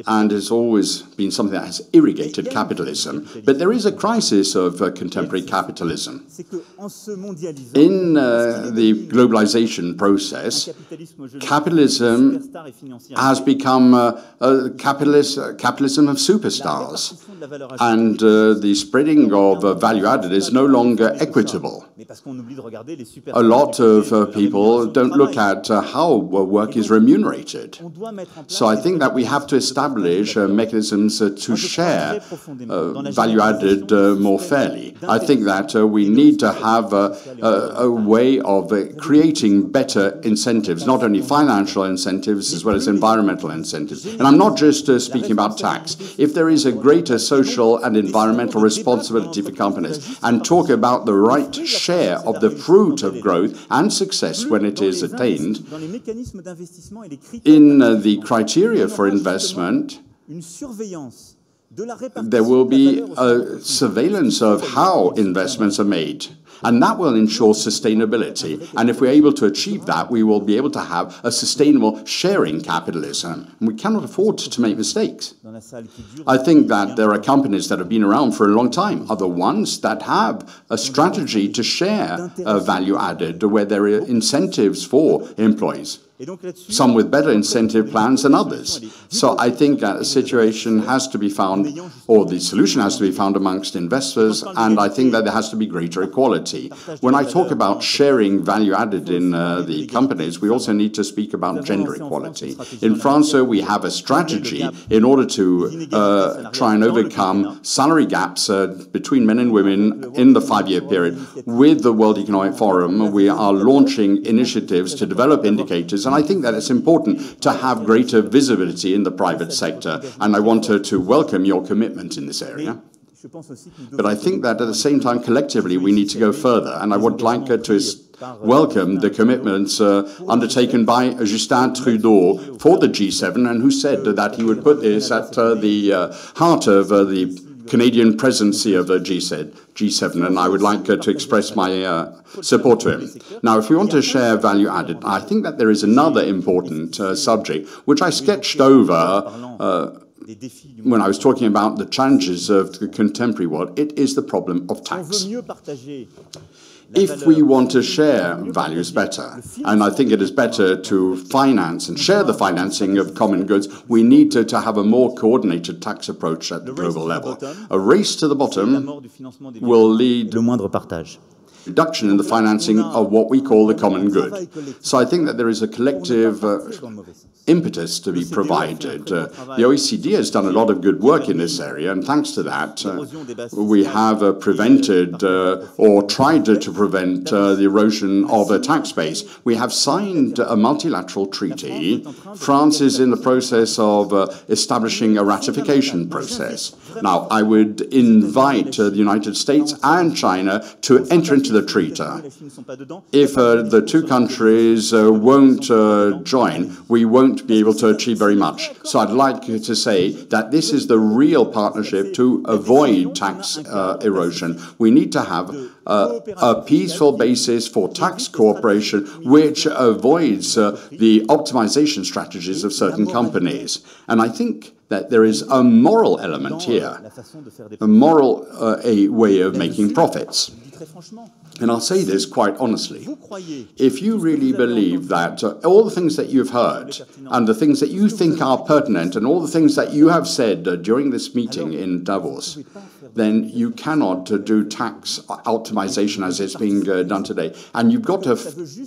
[SPEAKER 2] and has always been something that has irrigated capitalism. But there is a crisis of contemporary capitalism. In the globalization process, capitalism has become a capitalism of superstars, and the spreading of value added is no longer equitable. A lot of people don't look at how work is remunerated. So I think that we have to establish mechanisms to share value added more fairly. I think that we need to have a way of creating better incentives, not only financial incentives as well as environmental incentives. And I'm not just speaking about tax. If there is a greater social and environmental responsibility for companies, and talk about the right share of the fruit of growth and success when it is attained, in the criteria for investment, there will be a surveillance of how investments are made. And that will ensure sustainability. And if we're able to achieve that, we will be able to have a sustainable sharing capitalism. And we cannot afford to make mistakes. I think that there are companies that have been around for a long time, are the ones that have a strategy to share value added, where there are incentives for employees. Some with better incentive plans than others. So I think a situation has to be found, or the solution has to be found amongst investors, and I think that there has to be greater equality. When I talk about sharing value added in the companies, we also need to speak about gender equality. In France, we have a strategy in order to try and overcome salary gaps between men and women in the 5-year period. With the World Economic Forum, we are launching initiatives to develop indicators, and I think that it's important to have greater visibility in the private sector, and I want to welcome your commitment in this area. But I think that at the same time, collectively, we need to go further, and I would like to welcome the commitments undertaken by Justin Trudeau for the G7, and who said that he would put this at the heart of the Canadian presidency of the G7, and I would like to express my support to him. Now, if we want to share value added, I think that there is another important subject, which I sketched over when I was talking about the challenges of the contemporary world. It is the problem of tax. if we want to share values better, and I think it is better to finance and share the financing of common goods, we need to have a more coordinated tax approach at the global level. A race to the bottom will lead reduction in the financing of what we call the common good. So I think that there is a collective impetus to be provided. The OECD has done a lot of good work in this area, and thanks to that, we have prevented or tried to prevent the erosion of a tax base. We have signed a multilateral treaty. France is in the process of establishing a ratification process. Now, I would invite the United States and China to enter into the treaty. If the two countries won't join, we won't be able to achieve very much. So I'd like to say that this is the real partnership to avoid tax erosion. We need to have a peaceful basis for tax cooperation which avoids the optimization strategies of certain companies. And I think that there is a moral element here, a moral way of making profits. And I'll say this quite honestly. If you really believe that all the things that you've heard and the things that you think are pertinent and all the things that you have said during this meeting in Davos, then you cannot do tax optimization as it's being done today. And you've got to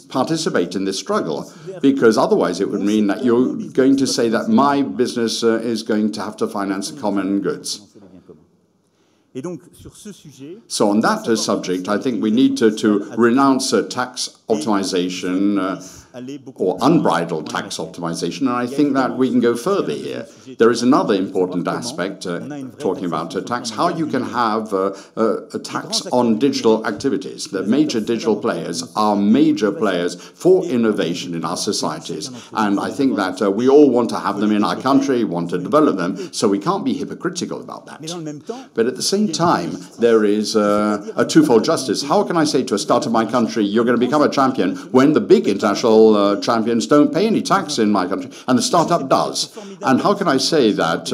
[SPEAKER 2] participate in this struggle, because otherwise it would mean that you're going to say that my business is going to have to finance common goods. So on that subject, I think we need to renounce tax optimization or unbridled tax optimization, and I think that we can go further here. There is another important aspect, talking about tax, how you can have a tax on digital activities. The major digital players are major players for innovation in our societies, and I think that we all want to have them in our country, want to develop them, so we can't be hypocritical about that. But at the same time, there is a twofold justice. How can I say to a startup in my country, you're going to become a champion, when the big international champions don't pay any tax in my country, and the startup does? And how can I say that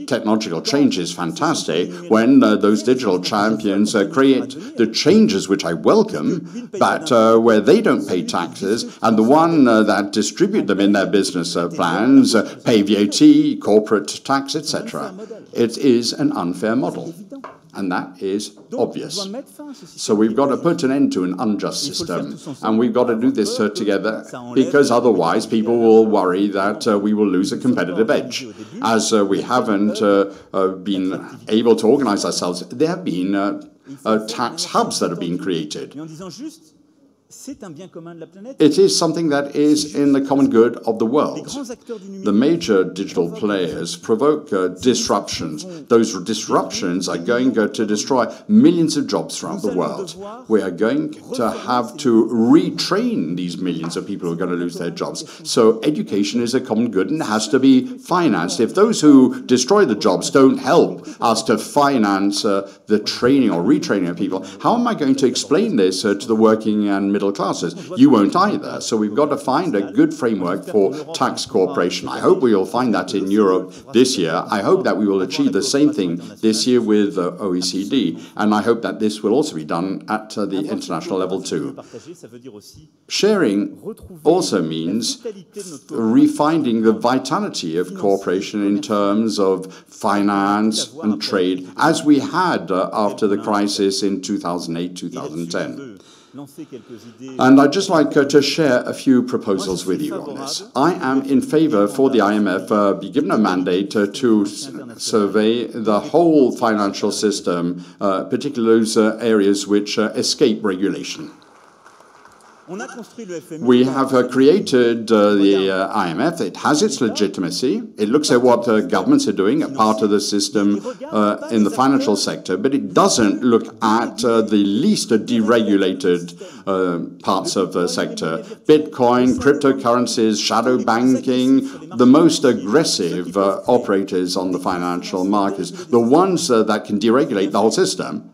[SPEAKER 2] technological change is fantastic when those digital champions create the changes which I welcome, but where they don't pay taxes, and the one that distribute them in their business plans pay VAT, corporate tax, etc. It is an unfair model. And that is obvious. So we've got to put an end to an unjust system, and we've got to do this together, because otherwise people will worry that we will lose a competitive edge. As we haven't been able to organize ourselves, there have been tax hubs that have been created. It is something that is in the common good of the world. The major digital players provoke disruptions. Those disruptions are going to destroy millions of jobs throughout the world. We are going to have to retrain these millions of people who are going to lose their jobs. So education is a common good and has to be financed. If those who destroy the jobs don't help us to finance the training or retraining of people, how am I going to explain this to the working and middle classes? You won't either. So we've got to find a good framework for tax cooperation. I hope we will find that in Europe this year. I hope that we will achieve the same thing this year with OECD, and I hope that this will also be done at the international level too. Sharing also means refinding the vitality of cooperation in terms of finance and trade, as we had after the crisis in 2008-2010. And I'd just like to share a few proposals with you on this. I am in favor for the IMF be given a mandate to survey the whole financial system, particularly those areas which escape regulation. We have created the IMF. It has its legitimacy. It looks at what governments are doing, a part of the system in the financial sector, but it doesn't look at the least deregulated parts of the sector. Bitcoin, cryptocurrencies, shadow banking, the most aggressive operators on the financial markets, the ones that can deregulate the whole system.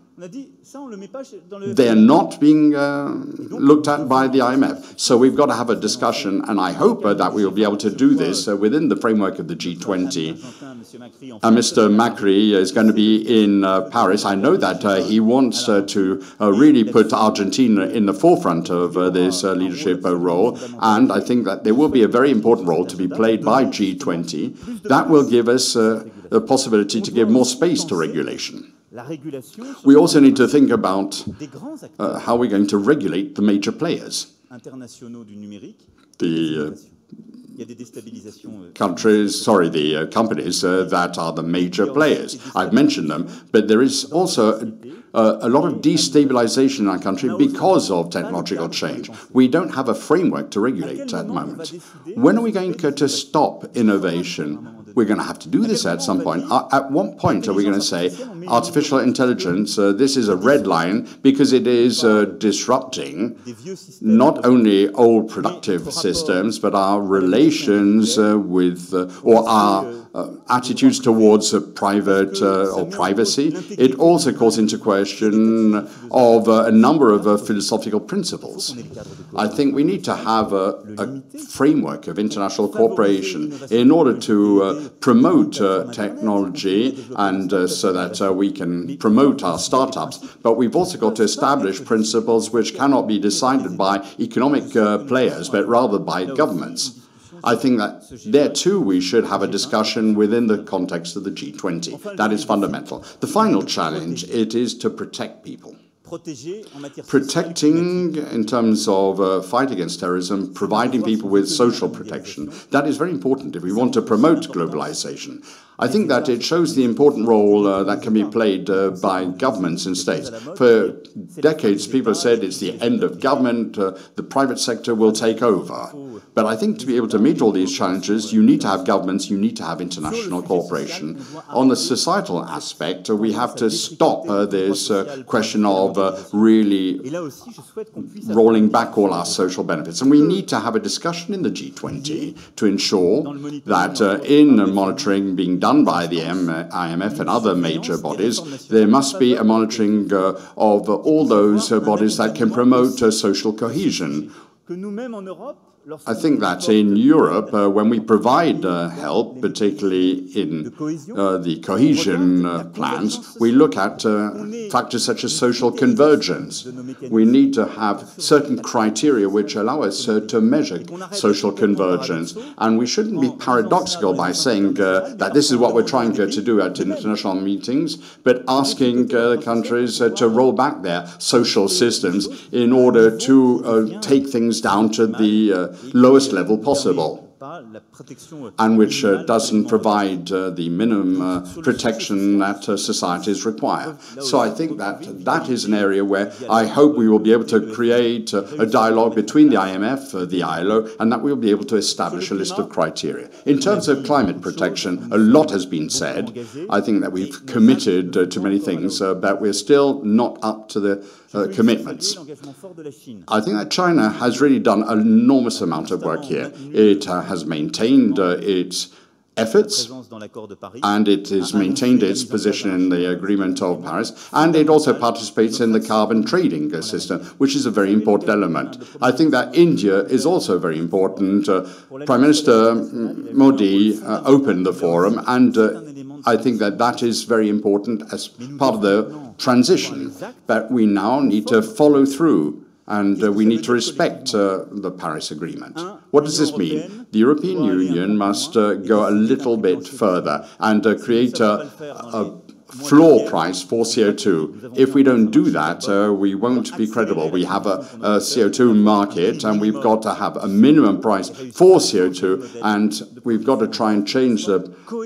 [SPEAKER 2] They're not being looked at by the IMF. So we've got to have a discussion, and I hope that we will be able to do this within the framework of the G20. Mr. Macri is going to be in Paris. I know that he wants to really put Argentina in the forefront of this leadership role, and I think that there will be a very important role to be played by G20. That will give us the possibility to give more space to regulation. We also need to think about how we're going to regulate the major players. The companies that are the major players. I've mentioned them, but there is also a lot of destabilization in our country because of technological change. We don't have a framework to regulate at the moment. When are we going to stop innovation? We're going to have to do this at some point. At what point are we going to say, artificial intelligence, this is a red line because it is disrupting not only old productive systems, but our relations with, or our attitudes towards private or privacy. It also calls into question of a number of philosophical principles. I think we need to have a framework of international cooperation in order to promote technology and so that we can promote our startups. But we've also got to establish principles which cannot be decided by economic players, but rather by governments. I think that there too we should have a discussion within the context of the G20. That is fundamental. The final challenge, it is to protect people. Protecting in terms of fight against terrorism, providing people with social protection. That is very important if we want to promote globalization. I think that it shows the important role that can be played by governments and states. For decades, people have said it's the end of government, the private sector will take over. But I think to be able to meet all these challenges, you need to have governments, you need to have international cooperation. On the societal aspect, we have to stop this question of really rolling back all our social benefits. And we need to have a discussion in the G20 to ensure that in monitoring being done by the IMF and other major bodies, there must be a monitoring of all those bodies that can promote social cohesion. I think that in Europe, when we provide help, particularly in the cohesion plans, we look at factors such as social convergence. We need to have certain criteria which allow us to measure social convergence. And we shouldn't be paradoxical by saying that this is what we're trying to do at international meetings, but asking countries to roll back their social systems in order to take things down to the lowest level possible, and which doesn't provide the minimum protection that societies require. So I think that that is an area where I hope we will be able to create a dialogue between the IMF, the ILO, and that we'll be able to establish a list of criteria. In terms of climate protection, a lot has been said. I think that we've committed to many things, but we're still not up to the commitments. I think that China has really done an enormous amount of work here. It has maintained its efforts, and it has maintained its position in the Agreement of Paris, and it also participates in the carbon trading system, which is a very important element. I think that India is also very important. Prime Minister Modi opened the forum, and I think that that is very important as part of the transition, but we now need to follow through, and we need to respect the Paris Agreement. What does this mean? The European Union must go a little bit further and create a floor price for CO2. If we don't do that, we won't be credible. We have a CO2 market, and we've got to have a minimum price for CO2, and we've got to try and change the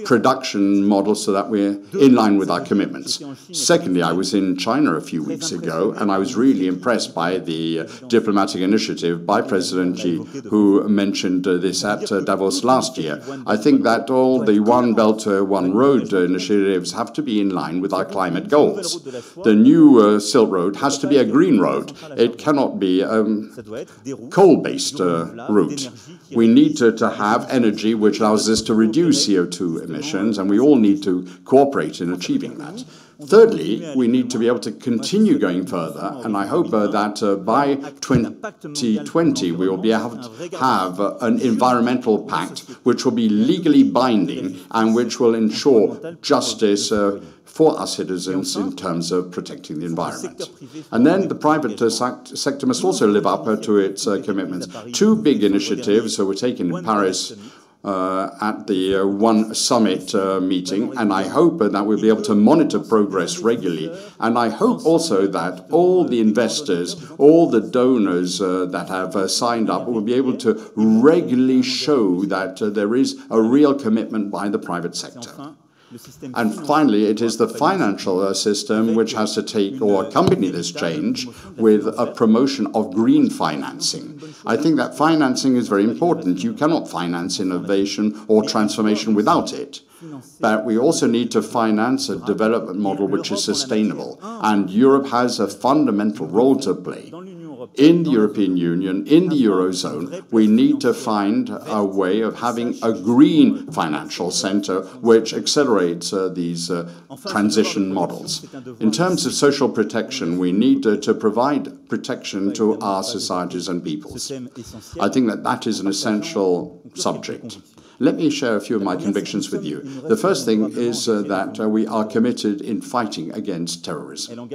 [SPEAKER 2] production model so that we're in line with our commitments. Secondly, I was in China a few weeks ago, and I was really impressed by the diplomatic initiative by President Xi, who mentioned this at Davos last year. I think that all the One Belt, One Road initiatives have to be in line with our climate goals. The new Silk Road has to be a green road. It cannot be a coal-based route. We need to have energy which allows us to reduce CO2 emissions, and we all need to cooperate in achieving that. Thirdly, we need to be able to continue going further, and I hope that by 2020 we will be able to have an environmental pact which will be legally binding and which will ensure justice for our citizens in terms of protecting the environment. And then the private sector must also live up to its commitments. Two big initiatives were taken in Paris at the One Summit meeting, and I hope that we'll be able to monitor progress regularly. And I hope also that all the investors, all the donors that have signed up will be able to regularly show that there is a real commitment by the private sector. And finally, it is the financial system which has to take or accompany this change with a promotion of green financing. I think that financing is very important. You cannot finance innovation or transformation without it. But we also need to finance a development model which is sustainable. And Europe has a fundamental role to play. In the European Union, in the Eurozone, we need to find a way of having a green financial center which accelerates these transition models. In terms of social protection, we need to provide protection to our societies and peoples. I think that that is an essential subject. Let me share a few of my convictions with you. The first thing is that we are committed in fighting against terrorism.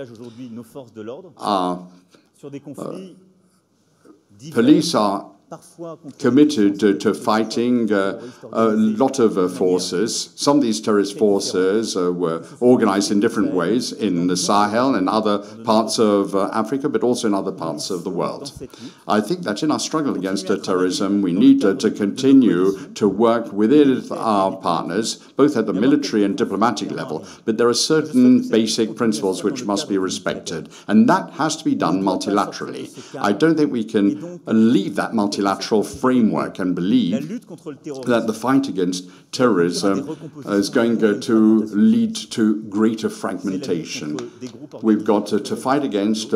[SPEAKER 2] Police are committed to fighting a lot of forces. Some of these terrorist forces were organized in different ways in the Sahel and other parts of Africa, but also in other parts of the world. I think that in our struggle against terrorism, we need to continue to work within our partners, both at the military and diplomatic level, but there are certain basic principles which must be respected, and that has to be done multilaterally. I don't think we can leave that multilateral framework and believe that the fight against terrorism is going to lead to greater fragmentation. We've got to fight against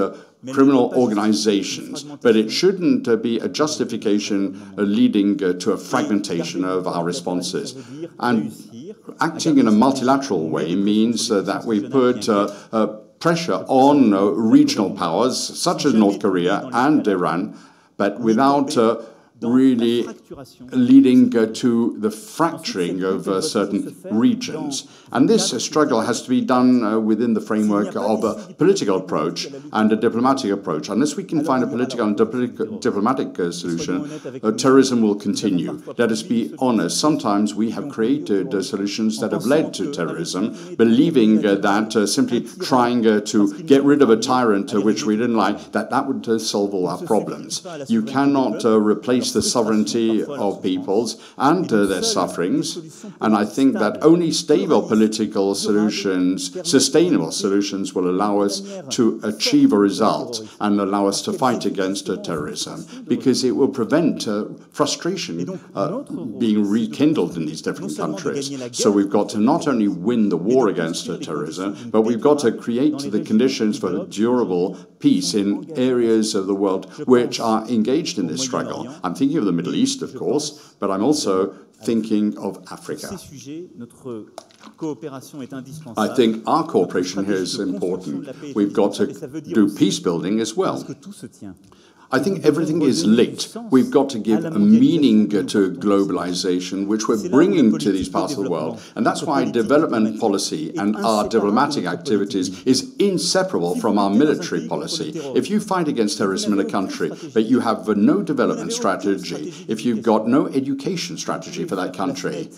[SPEAKER 2] criminal organizations, but it shouldn't be a justification leading to a fragmentation of our responses. And acting in a multilateral way means that we put pressure on regional powers such as North Korea and Iran, but without really leading to the fracturing of certain regions. And this struggle has to be done within the framework of a political approach and a diplomatic approach. Unless we can find a political and diplomatic solution, terrorism will continue. Let us be honest. Sometimes we have created solutions that have led to terrorism, believing that simply trying to get rid of a tyrant which we didn't like, that would solve all our problems. You cannot replace the sovereignty of peoples and their sufferings, and I think that only stable political solutions, sustainable solutions, will allow us to achieve a result and allow us to fight against terrorism, because it will prevent frustration being rekindled in these different countries. So we've got to not only win the war against terrorism, but we've got to create the conditions for a durable peace in areas of the world which are engaged in this struggle. I'm thinking of the Middle East, of course, but I'm also thinking of Africa. I think our cooperation here is important. We've got to do peace building as well. I think everything is linked. We've got to give a meaning to globalization, which we're bringing to these parts of the world. And that's why development policy and our diplomatic activities is inseparable from our military policy. If you fight against terrorism in a country, but you have no development strategy, if you've got no education strategy for that country,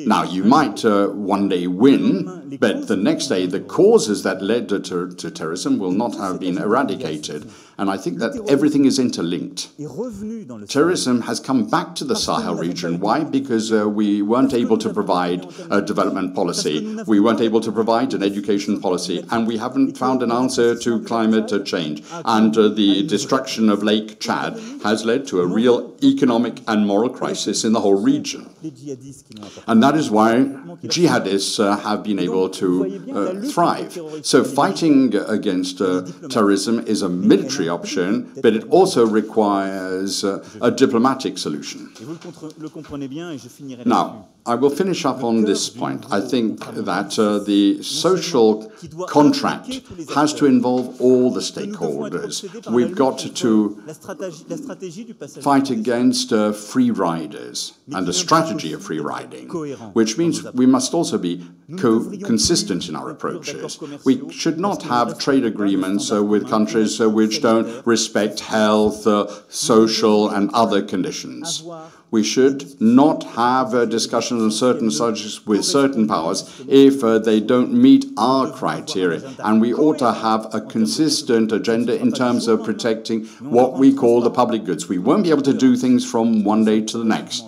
[SPEAKER 2] now, you might one day win, but the next day the causes that led to terrorism will not have been eradicated. And I think that everything is interlinked. Terrorism has come back to the Sahel region. Why? Because we weren't able to provide a development policy, we weren't able to provide an education policy, and we haven't found an answer to climate change. And the destruction of Lake Chad has led to a real economic and moral crisis in the whole region. And that is why jihadists have been able to thrive. So fighting against terrorism is a military option, but it also requires a diplomatic solution. Now, I will finish up on this point. I think that the social contract has to involve all the stakeholders. We've got to fight against free riders and the strategy of free riding, which means we must also be consistent in our approaches. We should not have trade agreements with countries which don't respect health, social and other conditions. We should not have discussions on certain subjects with certain powers if they don't meet our criteria. And we ought to have a consistent agenda in terms of protecting what we call the public goods. We won't be able to do things from one day to the next.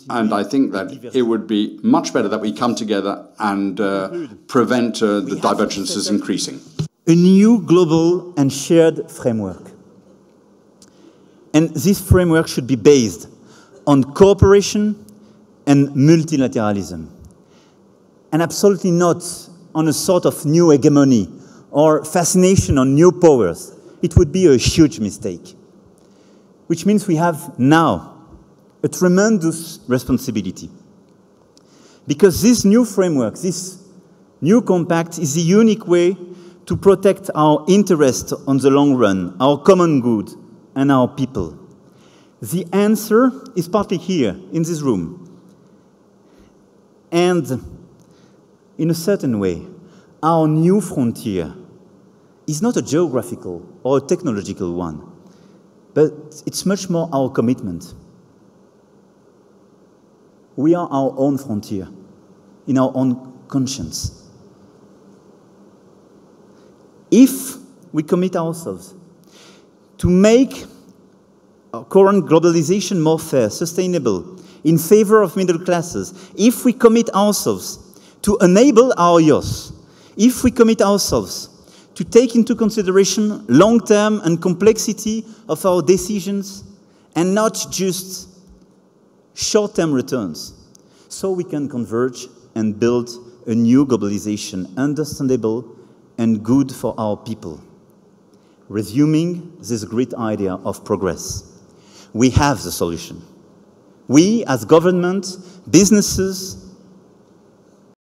[SPEAKER 2] And I think that it would be much better that we come together and prevent the divergences increasing.
[SPEAKER 3] A new global and shared framework. And this framework should be based on cooperation and multilateralism, and absolutely not on a sort of new hegemony or fascination on new powers. It would be a huge mistake, which means we have now a tremendous responsibility. Because this new framework, this new compact is the unique way to protect our interest on the long run, our common good, and our people. The answer is partly here, in this room. And in a certain way, our new frontier is not a geographical or a technological one, but it's much more our commitment. We are our own frontier, in our own conscience. If we commit ourselves to make our current globalization more fair, sustainable, in favor of middle classes, if we commit ourselves to enable our youth, if we commit ourselves to take into consideration long-term and complexity of our decisions and not just short-term returns, so we can converge and build a new globalization understandable and good for our people. Resuming this great idea of progress, we have the solution. We, as government, businesses,